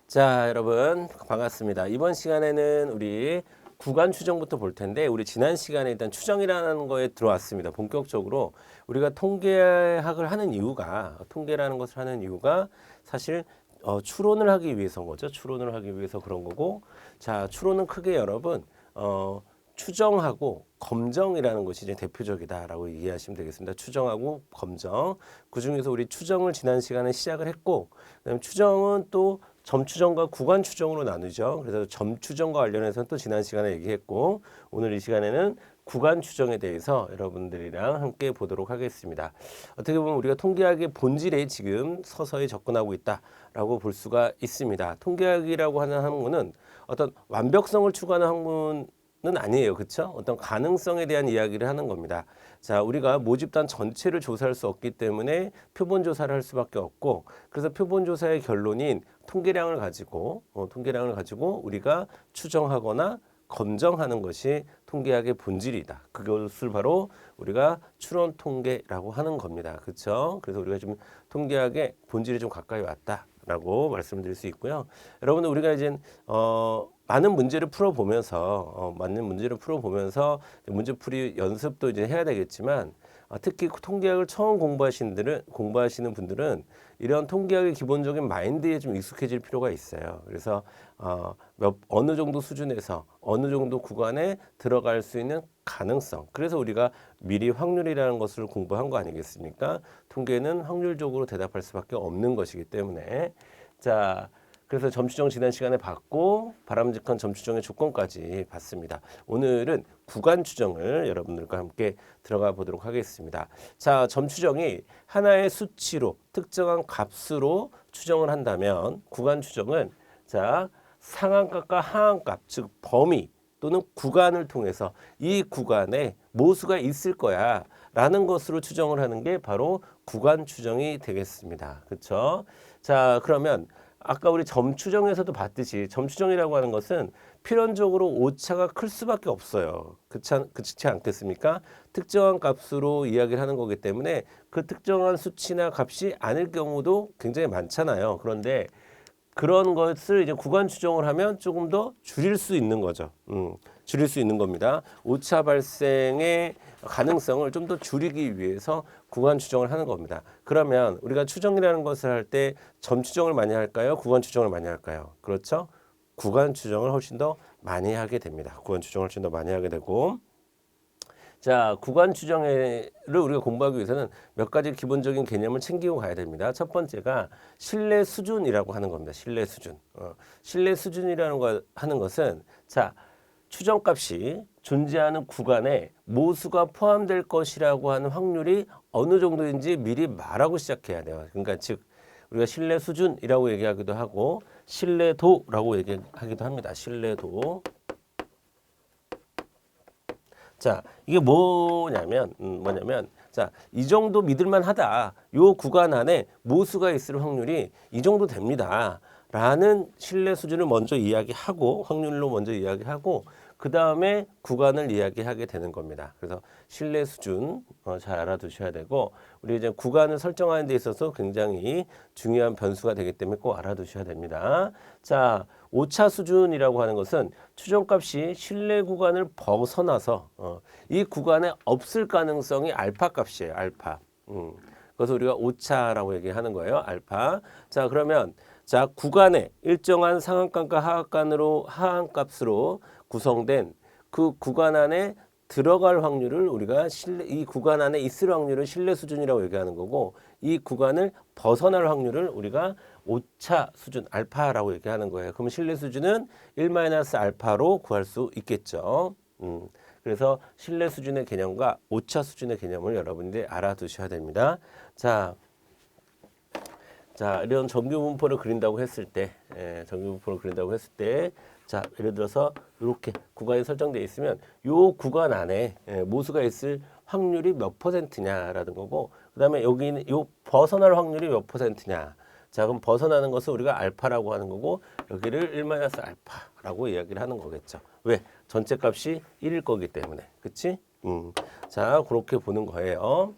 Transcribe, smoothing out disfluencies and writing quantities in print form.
자, 여러분 반갑습니다. 이번 시간에는 우리 구간 추정부터 볼 텐데 우리 지난 시간에 일단 추정이라는 거에 들어왔습니다. 본격적으로 우리가 통계학을 하는 이유가 통계라는 것을 하는 이유가 사실 추론을 하기 위해서인 거죠. 추론을 하기 위해서 그런 거고 자, 추론은 크게 여러분 추정하고 검정이라는 것이 이제 대표적이다라고 이해하시면 되겠습니다. 추정하고 검정. 그중에서 우리 추정을 지난 시간에 시작을 했고 그다음에 추정은 또 점추정과 구간 추정으로 나누죠. 그래서 점추정과 관련해서는 또 지난 시간에 얘기했고 오늘 이 시간에는 구간 추정에 대해서 여러분들이랑 함께 보도록 하겠습니다. 어떻게 보면 우리가 통계학의 본질에 지금 서서히 접근하고 있다라고 볼 수가 있습니다. 통계학이라고 하는 학문은 어떤 완벽성을 추구하는 학문은 아니에요. 그렇죠? 어떤 가능성에 대한 이야기를 하는 겁니다. 자, 우리가 모집단 전체를 조사할 수 없기 때문에 표본 조사를 할 수밖에 없고 그래서 표본 조사의 결론인 통계량을 가지고 우리가 추정하거나 검정하는 것이 통계학의 본질이다. 그것을 바로 우리가 추론 통계라고 하는 겁니다. 그렇죠? 그래서 우리가 좀 통계학의 본질이 좀 가까이 왔다라고 말씀드릴 수 있고요. 여러분들 우리가 이제 많은 문제를 풀어보면서 문제풀이 연습도 이제 해야 되겠지만 특히 통계학을 처음 공부하시는 분들은 이런 통계학의 기본적인 마인드에 좀 익숙해질 필요가 있어요. 그래서 어느 정도 수준에서 어느 정도 구간에 들어갈 수 있는 가능성. 그래서 우리가 미리 확률이라는 것을 공부한 거 아니겠습니까? 통계는 확률적으로 대답할 수밖에 없는 것이기 때문에 자. 그래서 점추정 지난 시간에 봤고 바람직한 점추정의 조건까지 봤습니다. 오늘은 구간 추정을 여러분들과 함께 들어가 보도록 하겠습니다. 자, 점추정이 하나의 수치로 특정한 값으로 추정을 한다면 구간 추정은 자, 상한값과 하한값 즉 범위 또는 구간을 통해서 이 구간에 모수가 있을 거야 라는 것으로 추정을 하는 게 바로 구간 추정이 되겠습니다. 그렇죠? 자, 그러면 아까 우리 점추정에서도 봤듯이 점추정이라고 하는 것은 필연적으로 오차가 클 수밖에 없어요. 그렇지 않겠습니까? 특정한 값으로 이야기를 하는 거기 때문에 그 특정한 수치나 값이 아닐 경우도 굉장히 많잖아요. 그런데 그런 것을 이제 구간 추정을 하면 조금 더 줄일 수 있는 거죠. 줄일 수 있는 겁니다. 오차 발생의 가능성을 좀 더 줄이기 위해서 구간 추정을 하는 겁니다. 그러면 우리가 추정이라는 것을 할 때 점 추정을 많이 할까요? 구간 추정을 많이 할까요? 그렇죠? 구간 추정을 훨씬 더 많이 하게 됩니다. 구간 추정을 훨씬 더 많이 하게 되고 자, 구간 추정을 우리가 공부하기 위해서는 몇 가지 기본적인 개념을 챙기고 가야 됩니다. 첫 번째가 신뢰 수준이라고 하는 겁니다. 신뢰 수준. 신뢰 수준이라는 거 하는 것은 자, 추정값이 존재하는 구간에 모수가 포함될 것이라고 하는 확률이 어느 정도인지 미리 말하고 시작해야 돼요. 그러니까 즉 우리가 신뢰 수준이라고 얘기하기도 하고 신뢰도라고 얘기하기도 합니다. 신뢰도. 자, 이게 뭐냐면 자, 이 정도 믿을만 하다. 요 구간 안에 모수가 있을 확률이 이 정도 됩니다. 라는 신뢰 수준을 먼저 이야기하고 확률로 먼저 이야기하고 그 다음에 구간을 이야기하게 되는 겁니다. 그래서 신뢰 수준 잘 알아두셔야 되고 우리 이제 구간을 설정하는 데 있어서 굉장히 중요한 변수가 되기 때문에 꼭 알아두셔야 됩니다. 자, 오차 수준이라고 하는 것은 추정값이 신뢰 구간을 벗어나서 이 구간에 없을 가능성이 알파 값이에요. 알파. 그래서 우리가 오차라고 얘기하는 거예요. 알파. 자, 그러면 자, 구간에 일정한 상한값과 하한값으로 구성된 그 구간 안에 들어갈 확률을 우리가 이 구간 안에 있을 확률을 신뢰 수준이라고 얘기하는 거고 이 구간을 벗어날 확률을 우리가 오차 수준 알파라고 얘기하는 거예요. 그럼 신뢰 수준은 1-알파로 구할 수 있겠죠. 그래서 신뢰 수준의 개념과 오차 수준의 개념을 여러분들이 알아두셔야 됩니다. 자, 이런 정규 분포를 그린다고 했을 때, 자, 예를 들어서 이렇게 구간이 설정되어 있으면 이 구간 안에 모수가 있을 확률이 몇 %냐라는 거고, 그 다음에 여기는 요 벗어날 확률이 몇 %냐. 자, 그럼 벗어나는 것을 우리가 알파라고 하는 거고, 여기를 1-알파라고 이야기를 하는 거겠죠. 왜? 전체 값이 1일 거기 때문에. 그치? 자, 그렇게 보는 거예요.